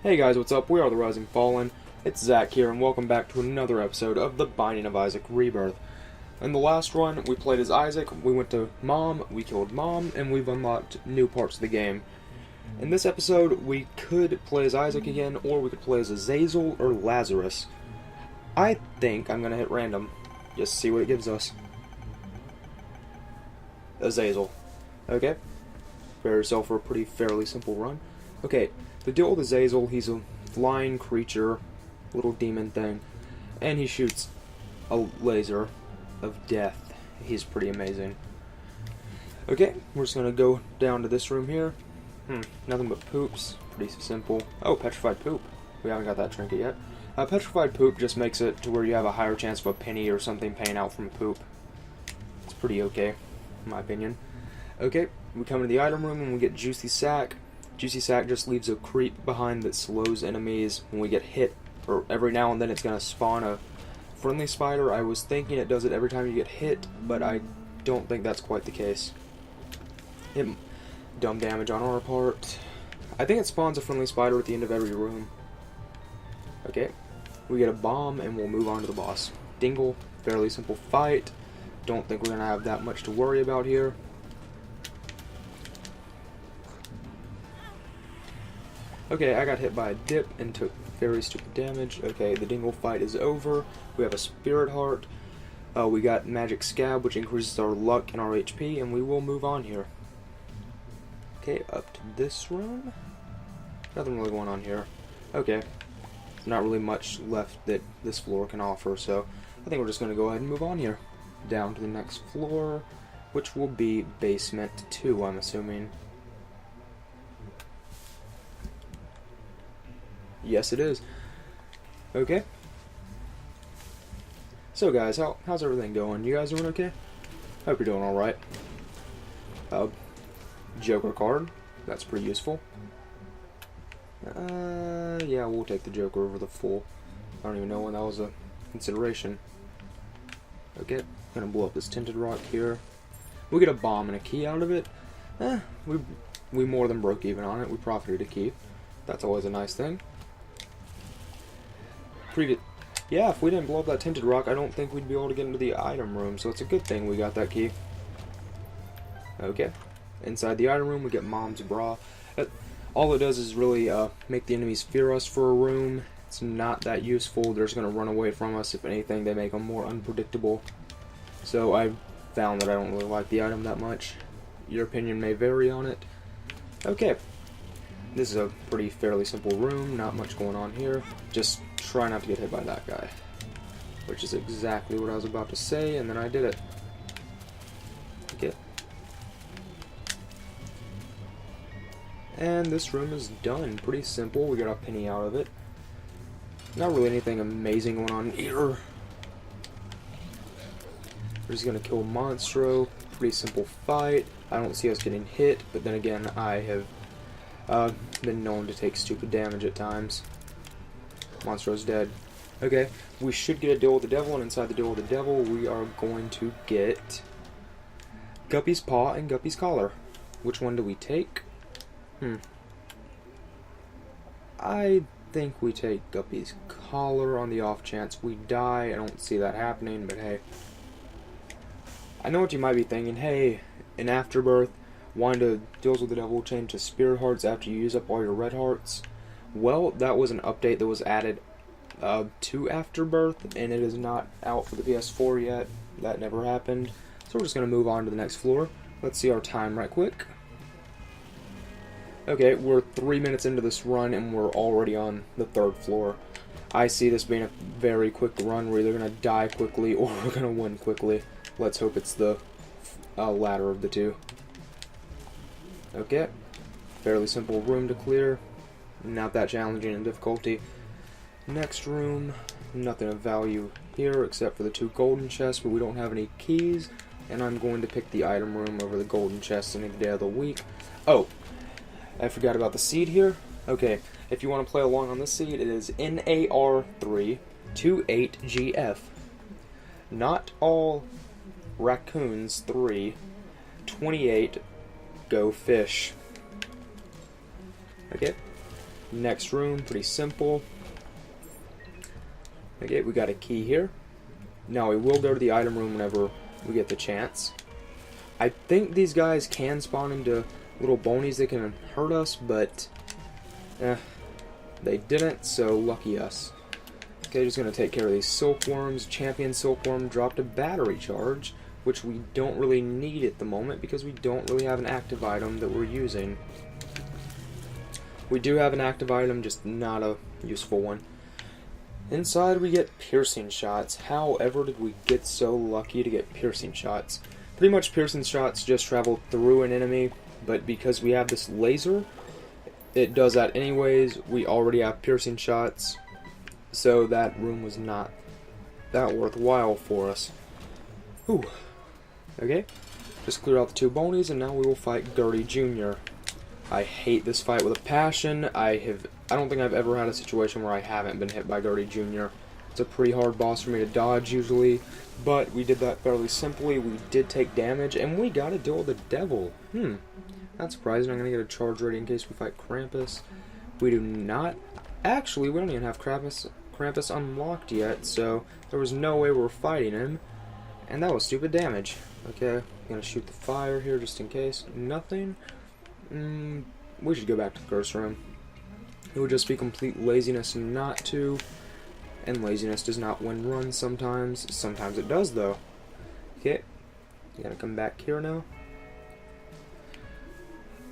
Hey guys, what's up? We are the Rising Fallen. It's Zach here, and welcome back to another episode of The Binding of Isaac Rebirth. In the last run, we played as Isaac, we went to Mom, we killed Mom, and we've unlocked new parts of the game. In this episode, we could play as Isaac again, or we could play as Azazel or Lazarus. I think I'm going to hit random, just to see what it gives us. Azazel. Okay. Prepare yourself for a pretty fairly simple run. Okay, the deal with Azazel, he's a flying creature, little demon thing, and he shoots a laser of death. He's pretty amazing. Okay, we're just gonna go down to this room here. Nothing but poops. Pretty simple. Oh, petrified poop. We haven't got that trinket yet. Petrified poop just makes it to where you have a higher chance of a penny or something paying out from poop. It's pretty okay, in my opinion. Okay, we come into the item room and we get Juicy Sack. Juicy Sack just leaves a creep behind that slows enemies when we get hit, or every now and then it's going to spawn a friendly spider. I was thinking it does it every time you get hit, but I don't think that's quite the case. Dumb damage on our part. I think it spawns a friendly spider at the end of every room. Okay, we get a bomb and we'll move on to the boss. Dingle, fairly simple fight. Don't think we're going to have that much to worry about here. Okay, I got hit by a dip and took very stupid damage. Okay, the Dingle fight is over. We have a Spirit Heart. We got Magic Scab, which increases our luck and our HP, and we will move on here. Okay, up to this room. Nothing really going on here. Okay, there's not really much left that this floor can offer, so I think we're just going to go ahead and move on here. Down to the next floor, which will be Basement 2, I'm assuming. Yes, it is. Okay. So, guys, how's everything going? You guys doing okay? Hope you're doing alright. Joker card. That's pretty useful. Yeah, we'll take the Joker over the Fool. I don't even know when that was a consideration. Okay, gonna blow up this tinted rock here. We get a bomb and a key out of it. We more than broke even on it. We profited a key. That's always a nice thing. Yeah, if we didn't blow up that tinted rock, I don't think we'd be able to get into the item room, so it's a good thing we got that key. Okay. Inside the item room, we get Mom's Bra. All it does is really make the enemies fear us for a room. It's not that useful. They're just going to run away from us. If anything, they make them more unpredictable. So I found that I don't really like the item that much. Your opinion may vary on it. Okay. This is a pretty fairly simple room. Not much going on here. Just try not to get hit by that guy. Which is exactly what I was about to say, and then I did it. Okay. And this room is done. Pretty simple. We got a penny out of it. Not really anything amazing going on here. We're just gonna kill Monstro. Pretty simple fight. I don't see us getting hit, but then again, I have been known to take stupid damage at times. Monstro's dead. Okay, we should get a deal with the devil, and inside the deal with the devil, we are going to get Guppy's Paw and Guppy's Collar. Which one do we take? I think we take Guppy's Collar on the off chance we die. I don't see that happening, but hey. I know what you might be thinking. Hey, in Afterbirth, Wanda deals with the devil change to Spirit Hearts after you use up all your red hearts. Well, that was an update that was added to Afterbirth, and it is not out for the PS4 yet. That never happened. So we're just going to move on to the next floor. Let's see our time right quick. Okay, we're 3 minutes into this run, and we're already on the 3rd floor. I see this being a very quick run. We're either going to die quickly or we're going to win quickly. Let's hope it's the latter of the two. Okay, fairly simple room to clear. Not that challenging in difficulty. Next room, nothing of value here except for the 2 golden chests, but we don't have any keys. And I'm going to pick the item room over the golden chests any day of the week. Oh, I forgot about the seed here. Okay, if you want to play along on this seed, it is NAR328GF. Not all Raccoons 328 Go Fish. Okay. Next room, pretty simple. Okay, we got a key here. Now we will go to the item room whenever we get the chance. I think these guys can spawn into little bonies that can hurt us, but they didn't, so lucky us. Okay, just gonna take care of these silkworms. Champion silkworm dropped a battery charge, which we don't really need at the moment because we don't really have an active item that we're using. We do have an active item, just not a useful one. Inside we get piercing shots. However did we get so lucky to get piercing shots? Pretty much piercing shots just travel through an enemy, but because we have this laser, it does that anyways. We already have piercing shots, so that room was not that worthwhile for us. Ooh. Okay, just clear out the 2 bonies, and now we will fight Gertie Jr. I hate this fight with a passion. I don't think I've ever had a situation where I haven't been hit by Gertie Jr. It's a pretty hard boss for me to dodge usually, but we did that fairly simply. We did take damage, and we got to deal with the devil. That's surprising. I'm going to get a charge ready in case we fight Krampus. We do not. Actually, we don't even have Krampus unlocked yet, so there was no way we were fighting him, and that was stupid damage. Okay, I'm going to shoot the fire here just in case. Nothing. We should go back to the curse room. It would just be complete laziness not to, and laziness does not win runs sometimes. Sometimes it does, though. Okay, gotta come back here now.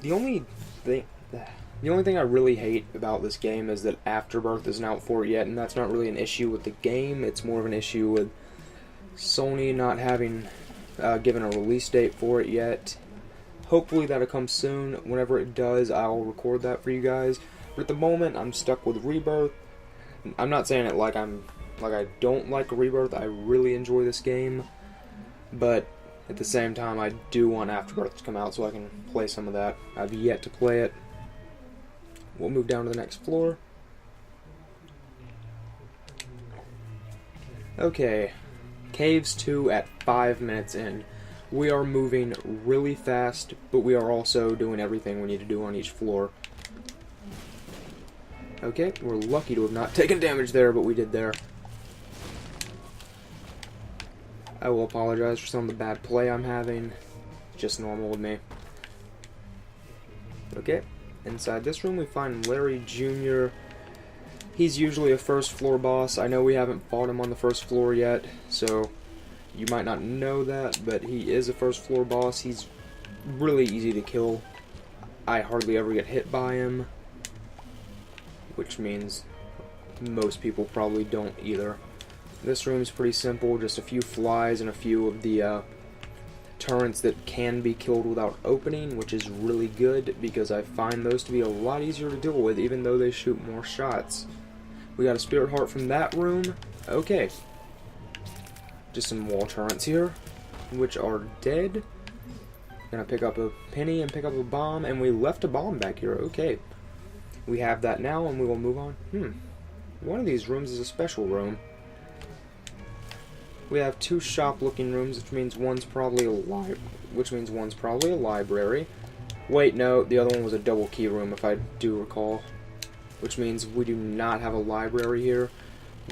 The only thing I really hate about this game is that Afterbirth isn't out for it yet, and that's not really an issue with the game. It's more of an issue with Sony not having given a release date for it yet. Hopefully that'll come soon. Whenever it does, I'll record that for you guys. But at the moment, I'm stuck with Rebirth. I'm not saying it like I don't like Rebirth. I really enjoy this game, but at the same time, I do want Afterbirth to come out so I can play some of that. I've yet to play it. We'll move down to the next floor. Okay, Caves 2 at 5 minutes in. We are moving really fast, but we are also doing everything we need to do on each floor. Okay, we're lucky to have not taken damage there, but we did there. I will apologize for some of the bad play I'm having. Just normal with me. Okay, inside this room we find Larry Jr. He's usually a first floor boss. I know we haven't fought him on the first floor yet, so you might not know that, but he is a first floor boss. He's really easy to kill. I hardly ever get hit by him, which means most people probably don't either. This room is pretty simple, just a few flies and a few of the turrets that can be killed without opening, which is really good because I find those to be a lot easier to deal with, even though they shoot more shots. We got a spirit heart from that room. Okay. Just some wall turrets here, which are dead. Gonna pick up a penny and pick up a bomb, and we left a bomb back here. Okay. We have that now, and we will move on. One of these rooms is a special room. We have 2 shop-looking rooms, which means one's probably a library. Wait, no, the other one was a double key room, if I do recall. Which means we do not have a library here.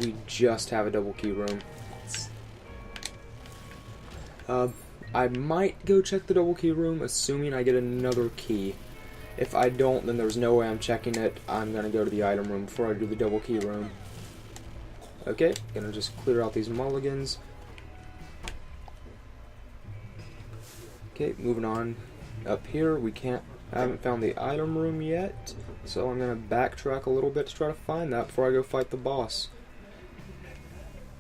We just have a double key room. I might go check the double key room, assuming I get another key. If I don't, then there's no way I'm checking it. I'm gonna go to the item room before I do the double key room. Okay, gonna just clear out these mulligans. Okay, moving on up here. I haven't found the item room yet, so I'm gonna backtrack a little bit to try to find that before I go fight the boss.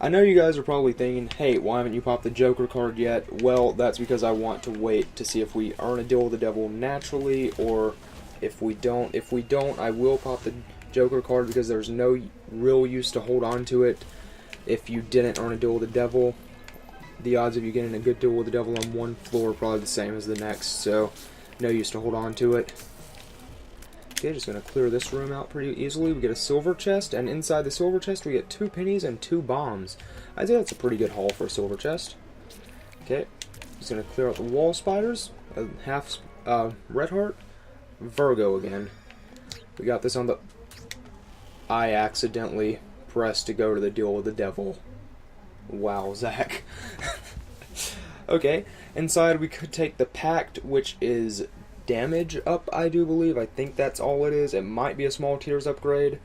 I know you guys are probably thinking, hey, why haven't you popped the Joker card yet? Well, that's because I want to wait to see if we earn a deal with the devil naturally, or if we don't. If we don't, I will pop the Joker card because there's no real use to hold on to it if you didn't earn a deal with the devil. The odds of you getting a good deal with the devil on one floor are probably the same as the next, so no use to hold on to it. Okay, just going to clear this room out pretty easily. We get a silver chest, and inside the silver chest we get 2 pennies and 2 bombs. I'd say that's a pretty good haul for a silver chest. Okay, just going to clear out the wall spiders. Half red heart. Virgo again. We got this on the I accidentally pressed to go to the deal with the devil. Wow, Zach. Okay, inside we could take the Pact, which is damage up, I do believe. I think that's all it is. It might be a small tiers upgrade.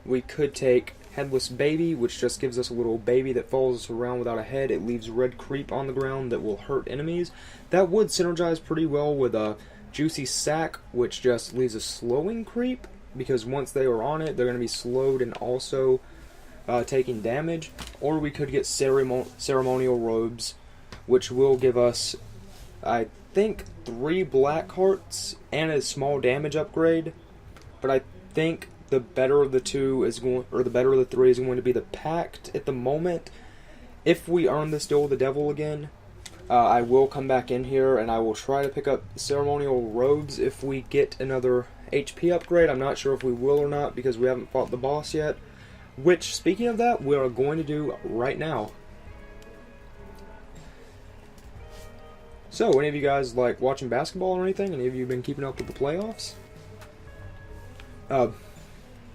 We could take Headless Baby, which just gives us a little baby that follows us around without a head. It leaves red creep on the ground that will hurt enemies. That would synergize pretty well with a Juicy Sack, which just leaves a slowing creep, because once they are on it, they're going to be slowed and also taking damage. Or we could get Ceremonial Robes, which will give us, I think, 3 black hearts and a small damage upgrade. But I think the better of the two is going, or the better of the three is going to be the Pact at the moment. If we earn this deal with the devil again, I will come back in here and I will try to pick up Ceremonial Robes if we get another HP upgrade. I'm not sure if we will or not because we haven't fought the boss yet. Which, speaking of that, we are going to do right now. So, any of you guys like watching basketball or anything? Any of you been keeping up with the playoffs?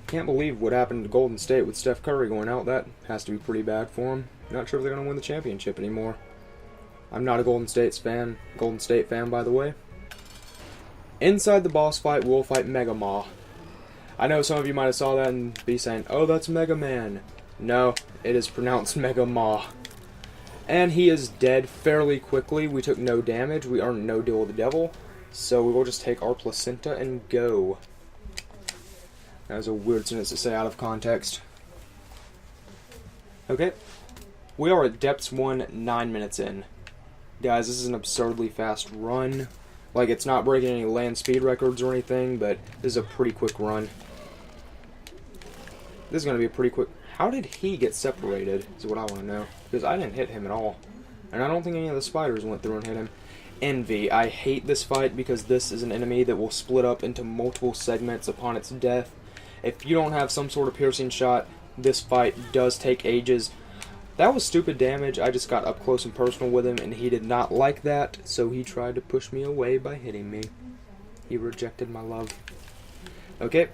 Can't believe what happened to Golden State with Steph Curry going out. That has to be pretty bad for them. Not sure if they're going to win the championship anymore. I'm not a Golden State fan, by the way. Inside the boss fight, we'll fight Mega Maw. I know some of you might have saw that and be saying, oh, that's Mega Man. No, it is pronounced Mega Maw. And he is dead fairly quickly. We took no damage. We earned no deal with the devil. So we will just take our placenta and go. That was a weird sentence to say out of context. Okay. We are at Depths 1, 9 minutes in. Guys, this is an absurdly fast run. Like, it's not breaking any land speed records or anything, but this is a pretty quick run. This is going to be a pretty quick... How did he get separated, is what I want to know. Because I didn't hit him at all. And I don't think any of the spiders went through and hit him. Envy. I hate this fight because this is an enemy that will split up into multiple segments upon its death. If you don't have some sort of piercing shot, this fight does take ages. That was stupid damage. I just got up close and personal with him, and he did not like that, so he tried to push me away by hitting me. He rejected my love. Okay.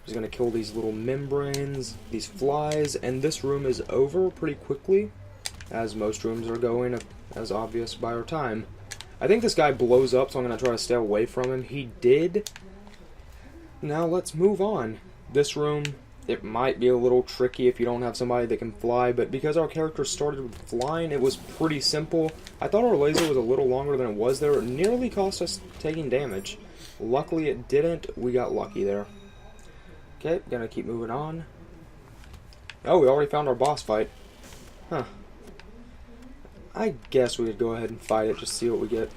Just going to kill these little membranes, these flies, and this room is over pretty quickly, as most rooms are going, as obvious by our time. I think this guy blows up, so I'm going to try to stay away from him. He did. Now let's move on. This room, it might be a little tricky if you don't have somebody that can fly, but because our character started with flying, it was pretty simple. I thought our laser was a little longer than it was there. It nearly cost us taking damage. Luckily it didn't. We got lucky there. Okay, gonna keep moving on. Oh, we already found our boss fight. Huh. I guess we could go ahead and fight it, just see what we get.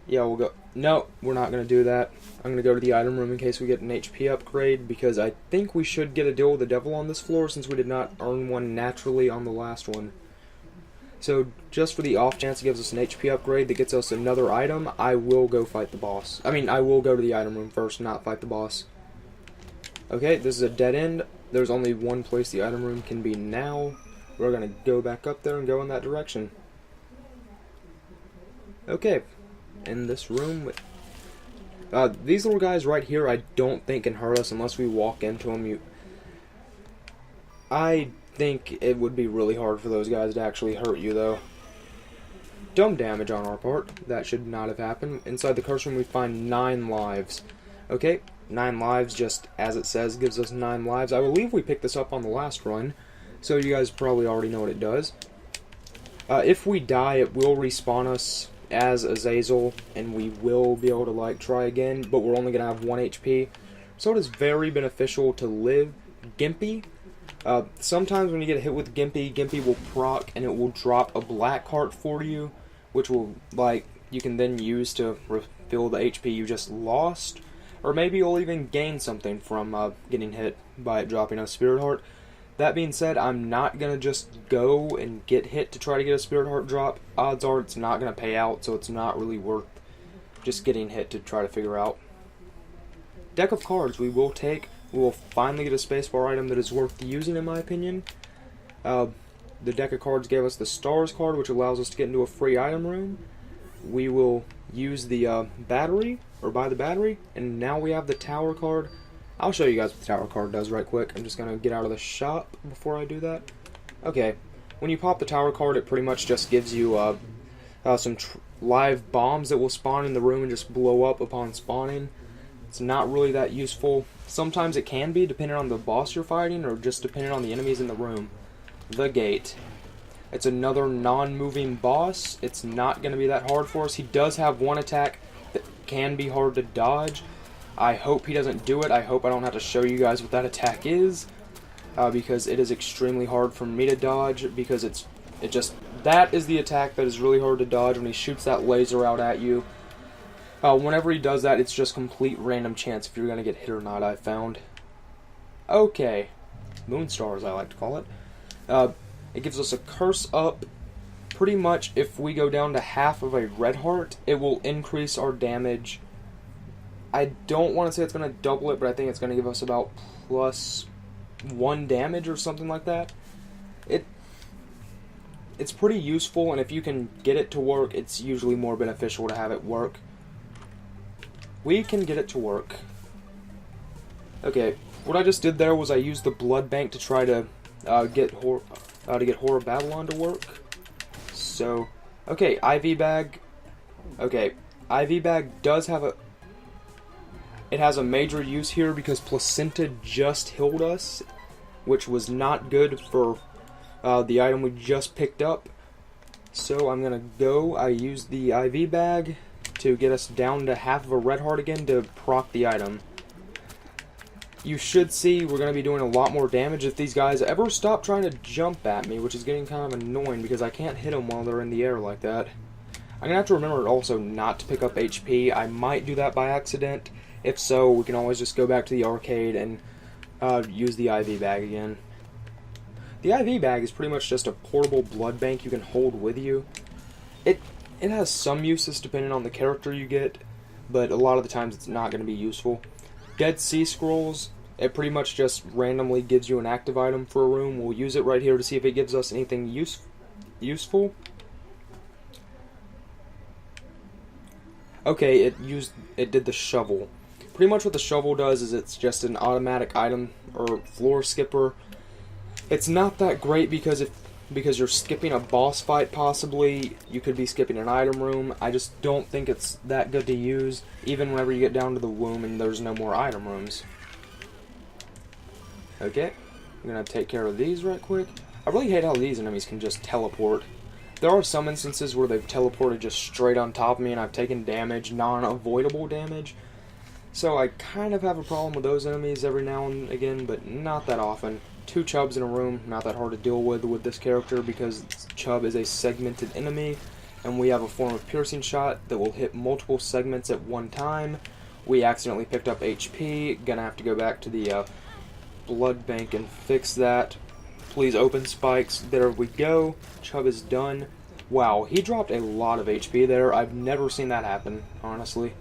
Yeah, we'll go... No, we're not gonna do that. I'm gonna go to the item room in case we get an HP upgrade, because I think we should get a deal with the devil on this floor, since we did not earn one naturally on the last one. So, just for the off chance it gives us an HP upgrade that gets us another item, I will go fight the boss. I mean, I will go to the item room first, not fight the boss. Okay, this is a dead end. There's only one place the item room can be now. We're going to go back up there and go in that direction. Okay, in this room... these little guys right here I don't think can hurt us unless we walk into them. I think it would be really hard for those guys to actually hurt you, though. Dumb damage on our part. That should not have happened. Inside the curse room we find 9 lives. Okay. 9 lives, just as it says, gives us 9 lives. I believe we picked this up on the last run, so you guys probably already know what it does. If we die, it will respawn us as Azazel, and we will be able to, like, try again, but we're only going to have 1 HP. So it is very beneficial to live Gimpy. Sometimes when you get hit with Gimpy, Gimpy will proc, and it will drop a black heart for you, which will, like, you can then use to refill the HP you just lost. Or maybe you'll even gain something from getting hit by it dropping a Spirit Heart. That being said, I'm not going to just go and get hit to try to get a Spirit Heart drop. Odds are it's not going to pay out, so it's not really worth just getting hit to try to figure out. Deck of cards we will take. We will finally get a spacebar item that is worth using, in my opinion. The deck of cards gave us the Stars card, which allows us to get into a free item room. We will use the battery, or buy the battery, and now we have the Tower card. I'll show you guys what the tower card does right quick. I'm just going to get out of the shop before I do that. Okay, when you pop the tower card, it pretty much just gives you some live bombs that will spawn in the room and just blow up upon spawning. It's not really that useful. Sometimes it can be, depending on the boss you're fighting, or just depending on the enemies in the room. The gate. It's another non-moving boss. It's not going to be that hard for us. He does have one attack that can be hard to dodge. I hope he doesn't do it. I hope I don't have to show you guys what that attack is, because it is extremely hard for me to dodge, because that is the attack that is really hard to dodge when he shoots that laser out at you. Whenever he does that, it's just complete random chance if you're going to get hit or not, I've found. Okay. Moonstar, as I like to call it. It gives us a curse up. Pretty much, if we go down to half of a red heart, it will increase our damage. I don't want to say it's going to double it, but I think it's going to give us about +1 damage or something like that. It's pretty useful, and if you can get it to work, it's usually more beneficial to have it work. We can get it to work. Okay, what I just did there was I used the blood bank to try to get Horror Babylon to work. So, okay, IV bag. Okay, IV bag does have it has a major use here because Placenta just healed us, which was not good for the item we just picked up. So I'm gonna go. I used the IV bag to get us down to half of a red heart again to proc the item. You should see we're going to be doing a lot more damage if these guys ever stop trying to jump at me, which is getting kind of annoying because I can't hit them while they're in the air like that. I'm going to have to remember also not to pick up HP. I might do that by accident. If so, we can always just go back to the arcade and use the IV bag again. The IV bag is pretty much just a portable blood bank you can hold with you. It has some uses depending on the character you get, but a lot of the times it's not going to be useful. Dead Sea Scrolls, it pretty much just randomly gives you an active item for a room. We'll use it right here to see if it gives us anything useful. Okay, it did the shovel. Pretty much what the shovel does is it's just an automatic item or floor skipper. It's not that great because you're skipping a boss fight possibly, you could be skipping an item room. I just don't think it's that good to use, even whenever you get down to the womb and there's no more item rooms. Okay, I'm gonna take care of these right quick. I really hate how these enemies can just teleport. There are some instances where they've teleported just straight on top of me and I've taken damage, non-avoidable damage. So I kind of have a problem with those enemies every now and again, but not that often. 2 chubs in a room, not that hard to deal with this character because chub is a segmented enemy, and we have a form of piercing shot that will hit multiple segments at one time. We accidentally picked up HP, gonna have to go back to the blood bank and fix that. Please open spikes, there we go, chub is done. Wow, he dropped a lot of HP there, I've never seen that happen, honestly.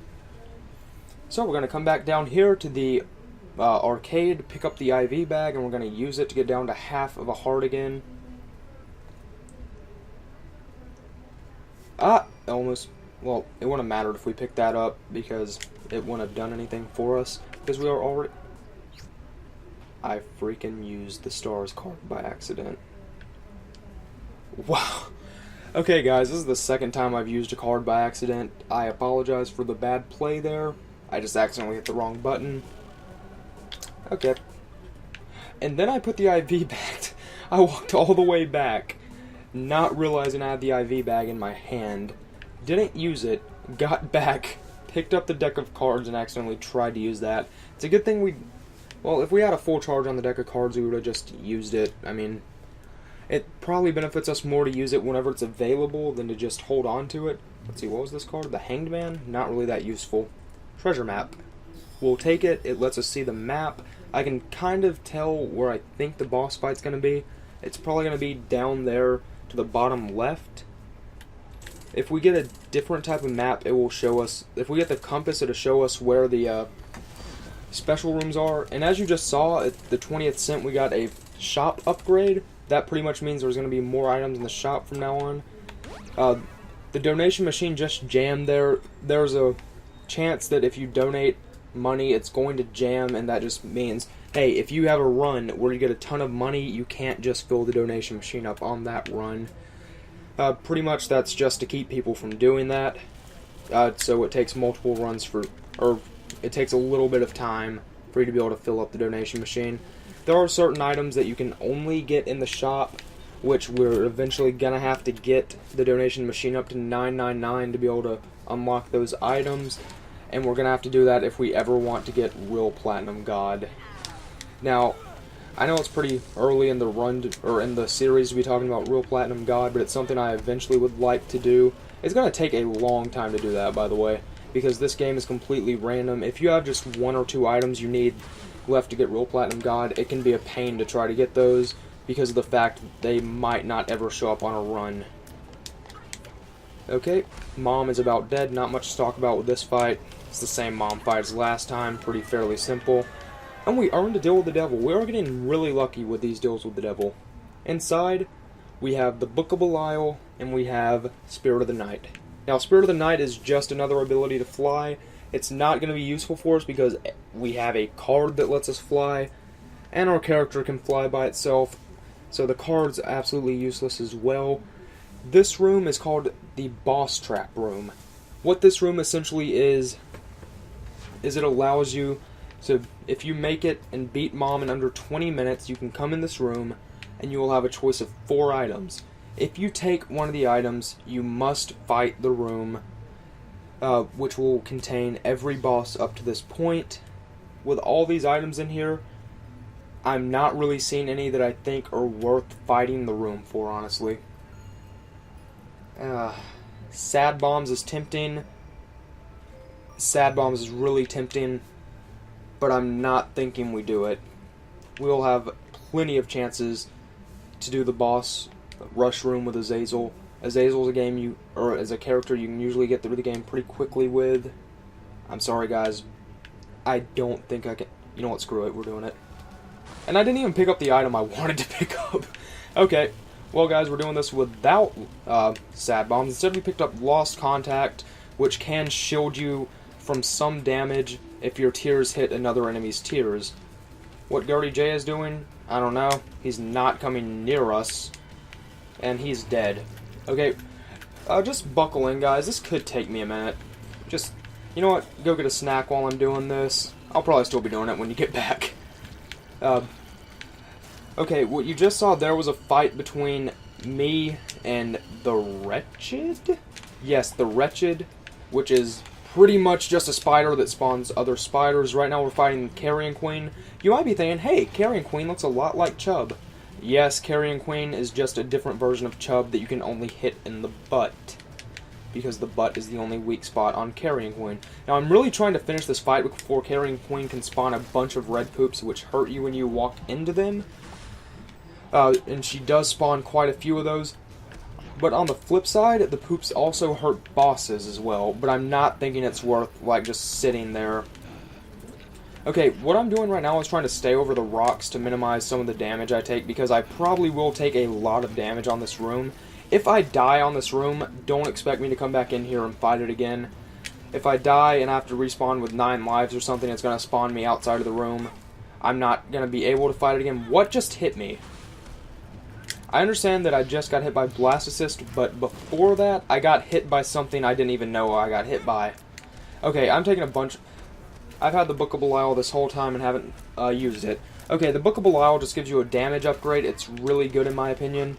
So we're gonna come back down here to the arcade, pick up the IV bag, and we're going to use it to get down to half of a heart again. Almost. Well, it wouldn't have mattered if we picked that up because it wouldn't have done anything for us because we are already. I freaking used the stars card by accident. Wow. Okay, guys, this is the second time I've used a card by accident. I apologize for the bad play there. I just accidentally hit the wrong button. Okay. And then I put the IV back. I walked all the way back, not realizing I had the IV bag in my hand. Didn't use it, got back, picked up the deck of cards, and accidentally tried to use that. It's a good thing well, if we had a full charge on the deck of cards, we would have just used it. I mean, it probably benefits us more to use it whenever it's available than to just hold on to it. Let's see, what was this card? The Hanged Man? Not really that useful. Treasure map. We'll take it. It lets us see the map. I can kind of tell where I think the boss fight's going to be. It's probably going to be down there to the bottom left. If we get a different type of map, it will show us. If we get the compass, it'll show us where the special rooms are. And as you just saw, at the 20th cent, we got a shop upgrade. That pretty much means there's going to be more items in the shop from now on. The donation machine just jammed there. There's a chance that if you donate money, it's going to jam, and that just means, hey, if you have a run where you get a ton of money, you can't just fill the donation machine up on that run. Pretty much that's just to keep people from doing that. So it takes multiple runs it takes a little bit of time for you to be able to fill up the donation machine. There are certain items that you can only get in the shop, which we're eventually going to have to get the donation machine up to 999 to be able to unlock those items, and we're going to have to do that if we ever want to get real Platinum God. Now, I know it's pretty early in the run, or in the series to be talking about real Platinum God, but it's something I eventually would like to do. It's going to take a long time to do that, by the way, because this game is completely random. If you have just 1 or 2 items you need left to get real Platinum God, it can be a pain to try to get those because of the fact that they might not ever show up on a run. Okay, Mom is about dead. Not much to talk about with this fight. It's the same Mom fight as last time. Pretty fairly simple. And we earned a deal with the devil. We are getting really lucky with these deals with the devil. Inside, we have the Book of Belial, and we have Spirit of the Night. Now, Spirit of the Night is just another ability to fly. It's not going to be useful for us because we have a card that lets us fly, and our character can fly by itself, so the card's absolutely useless as well. This room is called the Boss Trap Room. What this room essentially is it allows you, so if you make it and beat Mom in under 20 minutes, you can come in this room, and you will have a choice of 4 items. If you take one of the items, you must fight the room, which will contain every boss up to this point. With all these items in here, I'm not really seeing any that I think are worth fighting the room for, honestly. Sad Bombs is tempting. Sad Bombs is really tempting, but I'm not thinking we do it. We'll have plenty of chances to do the boss rush room with Azazel. Azazel's a game as a character you can usually get through the game pretty quickly with. I'm sorry guys, I don't think I can. You know what, screw it, we're doing it. And I didn't even pick up the item I wanted to pick up. Okay, well guys, we're doing this without Sad Bombs. Instead we picked up Lost Contact, which can shield you from some damage if your tears hit another enemy's tears. What Gertie J is doing, I don't know. He's not coming near us, and he's dead. Okay, just buckle in, guys. This could take me a minute. Just, you know what? Go get a snack while I'm doing this. I'll probably still be doing it when you get back. Okay, what you just saw there was a fight between me and the Wretched? Yes, the Wretched, which is pretty much just a spider that spawns other spiders. Right now we're fighting Carrion Queen. You might be thinking, hey, Carrion Queen looks a lot like Chub. Yes, Carrion Queen is just a different version of Chub that you can only hit in the butt, because the butt is the only weak spot on Carrion Queen. Now, I'm really trying to finish this fight before Carrion Queen can spawn a bunch of red poops, which hurt you when you walk into them. And she does spawn quite a few of those. But on the flip side, the poops also hurt bosses as well, but I'm not thinking it's worth, like, just sitting there. Okay, what I'm doing right now is trying to stay over the rocks to minimize some of the damage I take, because I probably will take a lot of damage on this room. If I die on this room, don't expect me to come back in here and fight it again. If I die and I have to respawn with 9 lives or something, it's going to spawn me outside of the room. I'm not going to be able to fight it again. What just hit me? I understand that I just got hit by Blastocyst, but before that, I got hit by something I didn't even know I got hit by. Okay, I'm taking a bunch. I've had the Book of Belial this whole time and haven't used it. Okay, the Book of Belial just gives you a damage upgrade. It's really good in my opinion.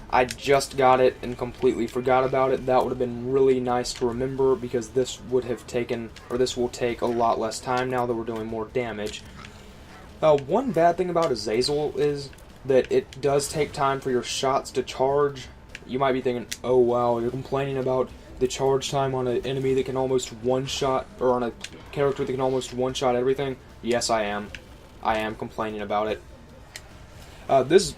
I just got it and completely forgot about it. That would have been really nice to remember, because this would have taken, or this will take a lot less time now that we're doing more damage. One bad thing about Azazel is that it does take time for your shots to charge. You might be thinking, oh wow, you're complaining about the charge time on an enemy that can almost one-shot, or on a character that can almost one-shot everything. Yes, I am. I am complaining about it. This is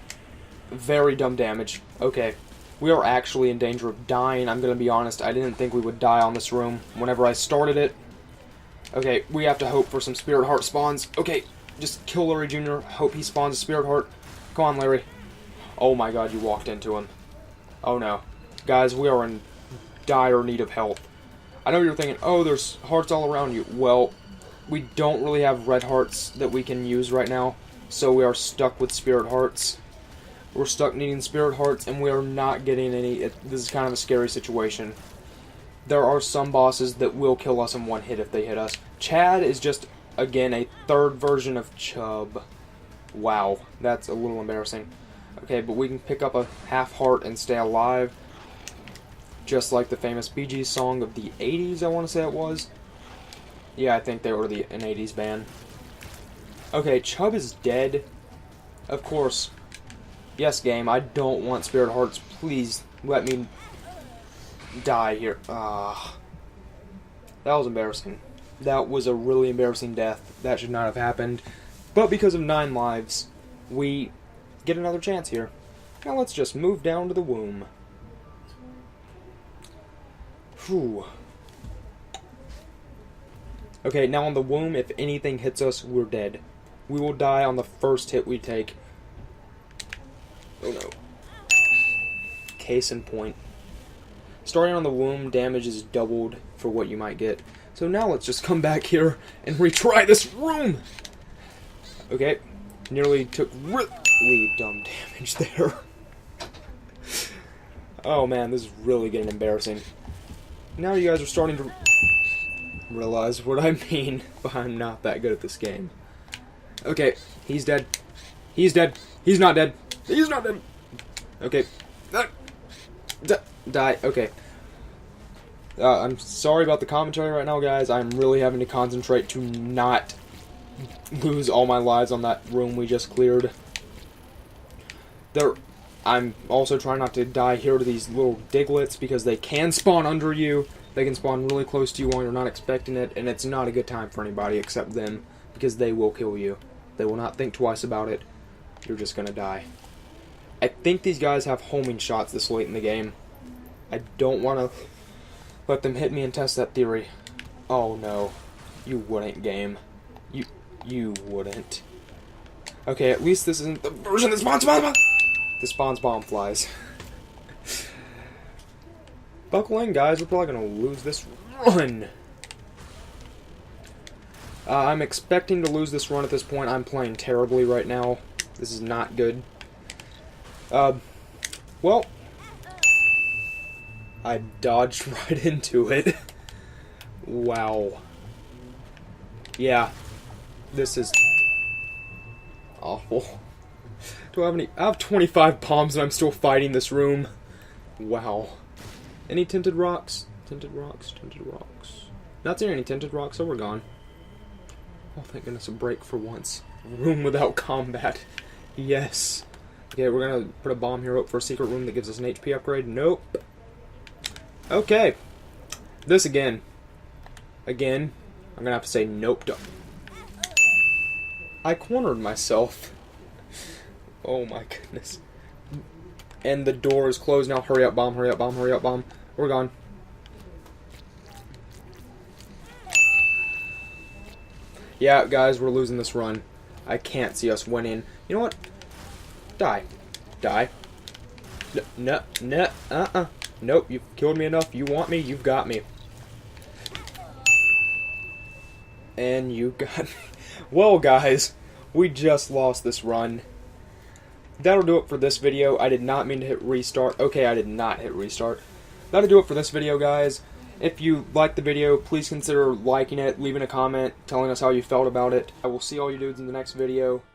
very dumb damage. Okay, we are actually in danger of dying. I'm going to be honest, I didn't think we would die on this room whenever I started it. Okay, we have to hope for some Spirit Heart spawns. Okay, just kill Larry Jr. Hope he spawns a Spirit Heart. Come on, Larry. Oh my god, you walked into him. Oh no. Guys, we are in dire need of help. I know you're thinking, oh, there's hearts all around you. Well, we don't really have red hearts that we can use right now, so we are stuck with spirit hearts. We're stuck needing spirit hearts, and we are not getting any. This is kind of a scary situation. There are some bosses that will kill us in one hit if they hit us. Chad is just, again, a third version of Chub. Wow, that's a little embarrassing. Okay, but we can pick up a half heart and stay alive. Just like the famous Bee Gees song of the 80s, I want to say it was. Yeah, I think they were an 80s band. Okay, Chub is dead. Of course. Yes, game, I don't want spirit hearts. Please, let me die here. That was embarrassing. That was a really embarrassing death. That should not have happened. But because of 9 lives, we get another chance here. Now let's just move down to the womb. Whew. Okay, now on the womb, if anything hits us, we're dead. We will die on the first hit we take. Oh no. Case in point. Starting on the womb, damage is doubled for what you might get. So now let's just come back here and retry this room! Okay, nearly took really dumb damage there. Oh man, this is really getting embarrassing. Now you guys are starting to realize what I mean, but I'm not that good at this game. Okay, he's dead. He's dead. He's not dead. He's not dead. Okay. Die. Okay. I'm sorry about the commentary right now, guys. I'm really having to concentrate to not lose all my lives on that room we just cleared. I'm also trying not to die here to these little diglets because they can spawn under you. They can spawn really close to you while you're not expecting it, and it's not a good time for anybody except them because they will kill you. They will not think twice about it. You're just gonna die. I think these guys have homing shots this late in the game. I don't want to let them hit me and test that theory. Oh no. You wouldn't, game. You wouldn't. Okay, at least this isn't the version that spawns bomb. The spawns bomb flies. Buckle in, guys. We're probably going to lose this run. I'm expecting to lose this run at this point. I'm playing terribly right now. This is not good. Well, I dodged right into it. Wow. Yeah. This is awful. Do I have any? I have 25 bombs and I'm still fighting this room. Wow. Any tinted rocks? Tinted rocks, tinted rocks. Not seeing any tinted rocks, so we're gone. Oh, thank goodness, a break for once. Room without combat. Yes. Okay, we're gonna put a bomb here up for a secret room that gives us an HP upgrade. Nope. Okay. This again. Again. I'm gonna have to say nope to... I cornered myself. Oh my goodness. And the door is closed now. Hurry up, bomb, hurry up, bomb, hurry up, bomb. We're gone. Yeah, guys, we're losing this run. I can't see us winning. You know what? Die. Die. No, Nope, you've killed me enough. You want me, you've got me. And you got me. Well, guys, we just lost this run. That'll do it for this video. I did not mean to hit restart. Okay, I did not hit restart. That'll do it for this video, guys. If you liked the video, please consider liking it, leaving a comment, telling us how you felt about it. I will see all you dudes in the next video.